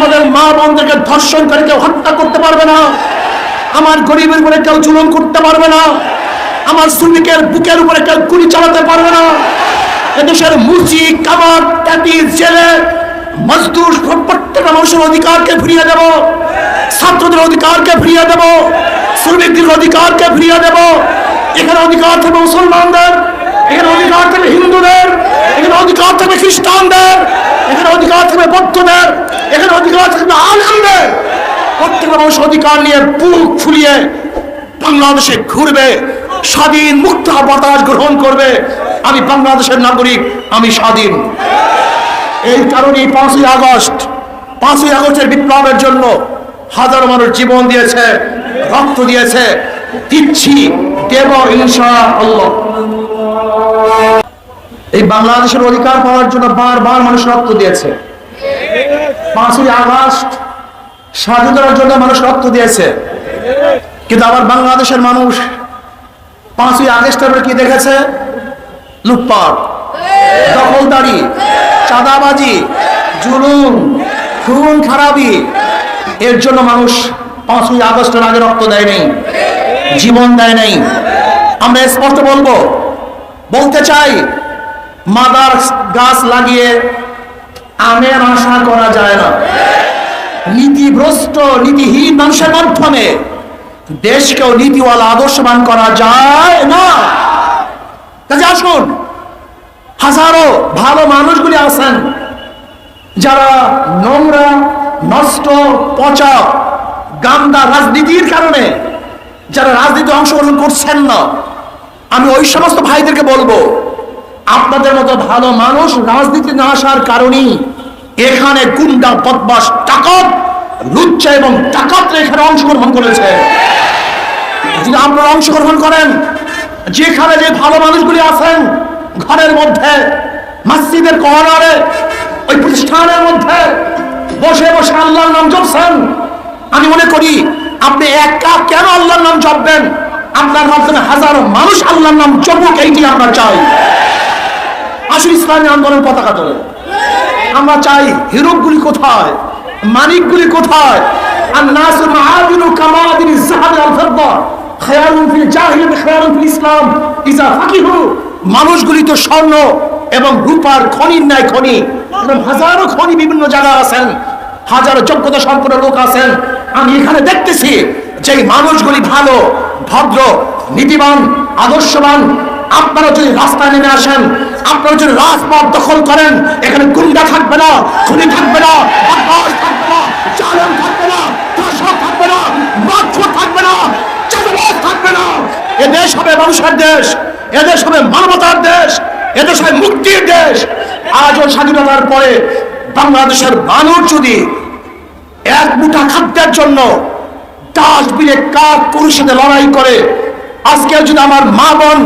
আমাদের মা বোনদেরকে ধর্ষণকারী কেউ হত্যা করতে পারবে না, আমার গরিবের উপরে কেউ জুলুম করতে পারবে না, আমার শ্রমিকের বুকের উপরে কেউ গুলি চালাতে পারবে না। এদেশের মুচি কামার ট্যাটি জেলে মজদুর প্রত্যেকটা মানুষের অধিকারকে ফিরিয়ে দেব, ছাত্রদের অধিকারকে ফিরিয়ে দেব, শ্রমিকদের অধিকারকে ফিরিয়ে দেব। এখানে অধিকার থাকবে মুসলমানদের, এখানে অধিকার থাকবে হিন্দুদের, এখানে অধিকার থাকবে খ্রিস্টানদের, এখানে অধিকার থাকবে বৌদ্ধদের, এখানে অধিকার থাকবে আলেমদের। প্রত্যেকটা মানুষ অধিকার নিয়ে বুক ফুলিয়ে বাংলাদেশে ঘুরবে, স্বাধীন মুক্ত বাতাস গ্রহণ করবে। আমি বাংলাদেশের নাগরিক, আমি স্বাধীন। এই কারণেই 5ই আগস্টের বিপ্লবের জন্য হাজারো মানুষ জীবন দিয়েছে, রক্ত দিয়েছে, দিচ্ছি, দেব ইনশাআল্লাহ। এই বাংলাদেশের অধিকার পাওয়ার জন্য বারবার মানুষ রক্ত দিয়েছে। 5ই আগস্ট স্বাধীনতার জন্য মানুষ রক্ত দিয়েছে, কিন্তু আবার বাংলাদেশের মানুষ 5ই আগস্টের কি দেখেছে? লুটপাট, দখলদারি, চাঁদাবাজি, জুলুম, খুন খারাপি। এর জন্য মানুষ 5ই আগস্টের আগে রক্ত দেয় নাই, জীবন দেয় নাই। আমরা স্পষ্ট বলতে চাই, মাদার গাছ লাগিয়ে আমের আশা করা যায় না। নীতিভ্রষ্ট নীতিহীন মানুষের মাধ্যমে দেশকেও নীতিওয়ালা আদর্শবান করা যায় না। কাজে আসুন, হাজারো ভালো মানুষগুলি আছেন যারা নোংরা, নষ্ট, পচা, গান্দা রাজনীতির কারণে যারা রাজনীতি অংশগ্রহণ করছেন না, আমি ওই সমস্ত ভাইদেরকে বলবো, আপনাদের মতো ভালো মানুষ রাজনীতি না আসার কারণেই এখানে গুন্ডা, বদমাশ, ডাকাত, লুচ্চা এবং ডাকাতরা এখানে অংশগ্রহণ করেছে। যদি আপনারা অংশগ্রহণ করেন, যেখানে যে ভালো মানুষগুলি আছেন, ঘরের মধ্যে, মসজিদের কর্নারে, ওই প্রতিষ্ঠানের মধ্যে বসে বসে আল্লাহর নাম জপছেন, আমি মনে করি আপনি একা কেন আল্লাহর নাম জপবেন? আপনার মাধ্যমে হাজারো মানুষ আল্লাহর নাম জপুক, এইটি আমরা চাই। আসুন ইসলামী আন্দোলন পতাকা তোলে। আমরা চাই হিরোগুলি কোথায়, মানিকগুলি কোথায়? আর নাসুর মাআদিনু কামাদিন যাহাব আল ফিদ্দা খায়ারুন ফিল জাহিলিয়াত খায়ারুন ফিল ইসলাম ইজা ফাকিহু। মানুষগুলি তো স্বর্ণ এবং রূপার খনির ন্যায় খনি, এবং হাজারো খনি বিভিন্ন জায়গায় আছেন, হাজারো যোগ্যতা সম্পন্ন লোক আছেন। আমি এখানে দেখতেছি যে মানুষগুলি ভালো, ভদ্র, নীতিবান, আদর্শবান। আপনারা যদি রাস্তায় নেমে আসেন, আপনারা যদি রাজপথ দখল করেন, এখানে গুন্ডা থাকবে না, খুনি থাকবে না, বদমাশ থাকবে না, জালেম থাকবে না, দর্শক থাকবে না, মাতখোর থাকবে না, চাঁদাবাজ থাকবে না। এদেশ হবে মানুষের দেশ, এদেশ হবে মানবতার দেশ, এদেশ হবে মুক্তির দেশ। আজও স্বাধীনতার পরে বাংলাদেশের মানুষ যদি এক মুঠা খাদ্যের জন্য ডাস্টবিনে কাক গরুর সাথে লড়াই করে, আজকে যদি আমার মা বোন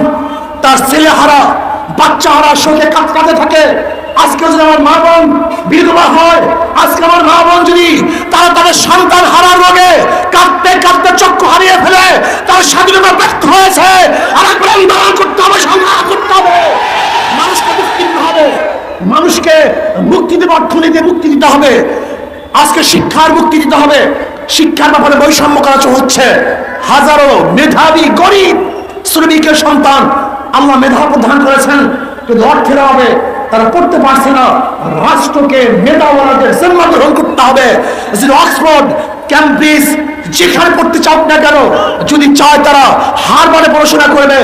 তার ছেলে হারা, বাচ্চা হারা শোকে কাঁদতে থাকে, আজকে যদি আমার মা বোন বিধবা হয়, আজকে আমার মা বোন যদি তারা তাদের সন্তান হারার রোগে কাঁদতে কাঁদতে চক্ষু হারিয়ে ফেলে, তার স্বাধীনতা ব্যর্থ হয়েছে, আর একবার আন্দোলন করতে হবে, সংগ্রাম করতে হবে, মানুষকে মুক্তি দিতে হবে, মানুষকে মুক্তি দেবে, অর্থনীতি মুক্তি দিতে হবে, আজকে শিক্ষার মুক্তি দিতে হবে। শিক্ষার ব্যাপারে বৈষম্য করা হচ্ছে। হাজারো মেধাবী গরিব শ্রমিকের সন্তান আল্লাহ মেধা প্রদান করেছেন, কিন্তু অর্থের অভাবে তারা পড়তে পারছে না। রাষ্ট্রকে মেধাওয়ালাদের জিম্মা গ্রহণ করতে হবে। অক্সফোর্ড, ক্যামব্রিজ যেখানে পড়তে চাও না কেন, যদি চায় তারা হারবারে পড়াশোনা করবে।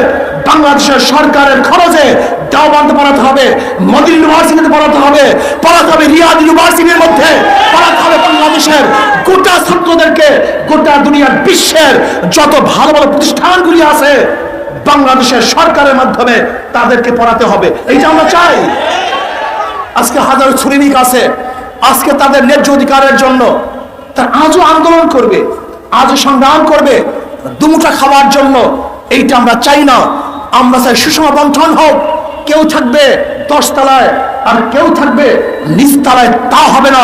বাংলাদেশের সরকারের খরচে দেওবন্দে পড়াতে হবে, মদিনা ইউনিভার্সিটিতে পড়াতে হবে, রিয়াদ ইউনিভার্সিটির মধ্যে পড়াতে হবে। বাংলাদেশের গোটা ছাত্রদেরকে, গোটা দুনিয়ার বিশ্বের যত ভালো ভালো প্রতিষ্ঠানগুলি আছে, বাংলাদেশের সরকারের মাধ্যমে তাদেরকে পড়াতে হবে। এইটা আমরা চাই। আজকে হাজারো শ্রমিক আছে, আজকে তাদের ন্যায্য অধিকারের জন্য তারা আজও আন্দোলন করবে, আজও সংগ্রাম করবে দুমুঠা খাওয়ার জন্য। এইটা আমরা চাই না। আমরা চাই সুষম বন্টন হোক। কেউ থাকবে 10 তলায় আর কেউ থাকবে নিচতলায়, তা হবে না।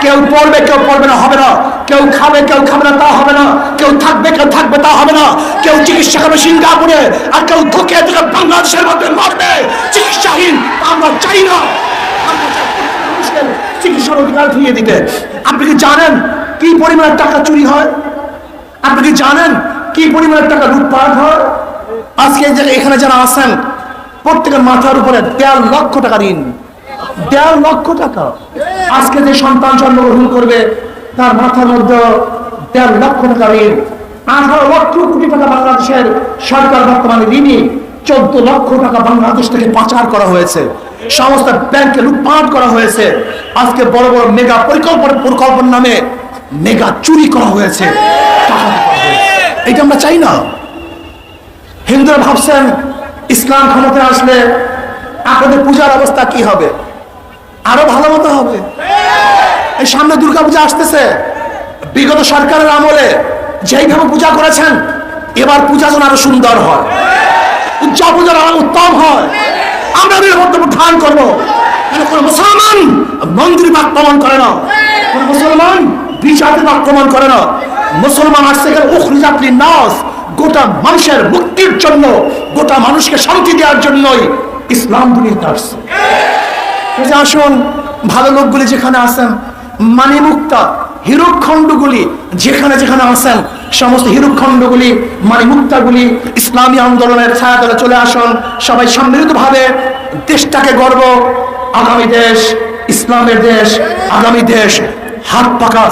কেউ পড়বে কেউ পড়বে না, হবে না। কেউ খাবে কেউ খাবে না, তা হবে না। কেউ থাকবে কেউ থাকবে, তা হবে না। কেউ চিকিৎসা করবে সিঙ্গাপুরে আর কেউ ধুকে ধুকে বাংলাদেশের মধ্যে মরবে চিকিৎসাহীন, তা আমরা চাই না। আমরা চাই মানুষের চিকিৎসার অধিকার ফিরিয়ে দিতে। আপনি কি জানেন কি পরিমাণের টাকা চুরি হয়? আপনি কি জানেন কি পরিমাণের টাকা লুটপাট হয়? আজকে এখানে যারা আছেন প্রত্যেকের মাথার উপরে 1.5 লক্ষ টাকা ঋণ। 1.5 লক্ষ টাকা। আজকে যে সন্তান জন্মগ্রহণ করবে তার মাথার মধ্যে 1.5 লক্ষ টাকা ঋণ। 18 লক্ষ কোটি টাকা বাংলাদেশের সরকার বর্তমানে ঋণী। 14 লক্ষ টাকা বাংলাদেশ থেকে পাচার করা হয়েছে, সমস্ত ব্যাংকে লুটপাট করা হয়েছে। আজকে বড় বড় মেগা পরিকল্পনার নামে মেগা চুরি করা হয়েছে, এটা আমরা চাই না। হিন্দুরা ভাবছেন ইসলাম ক্ষমতায় আসলে আপনাদের পূজার অবস্থা কি হবে? আরো ভালো মতো হবে। এই সামনে দুর্গাপূজা আসতেছে, বিগত সরকারের আমলে যেইভাবে পূজা করেছেন এবার পূজা যেন আরো সুন্দর হয়, উদযাপন যেন আরো উত্তম হয়। আমরা বক্তব্য ধারণ করবো, কোন মুসলমান মন্দির আক্রমণ করে না, কোন মুসলমান বিচারকে আক্রমণ করে না। মুসলমান আসছে উখরিজাত লিন-নাস, গোটা মানুষের মুক্তির জন্য, গোটা মানুষকে শান্তি দেওয়ার জন্যই ইসলাম দুনিয়াতে আসছে। আসুন ভালো লোকগুলি যেখানে আছেন, মানি মুক্তা হীরক খণ্ডগুলি যেখানে যেখানে আছেন, সমস্ত হীরক খণ্ডগুলি মানি মুক্তাগুলি ইসলামী আন্দোলনের ছায়াতলে চলে আসুন। সবাই সম্মিলিতভাবে দেশটাকে গর্ব, আগামী দেশ ইসলামের দেশ, আগামী দেশ হাত পাকা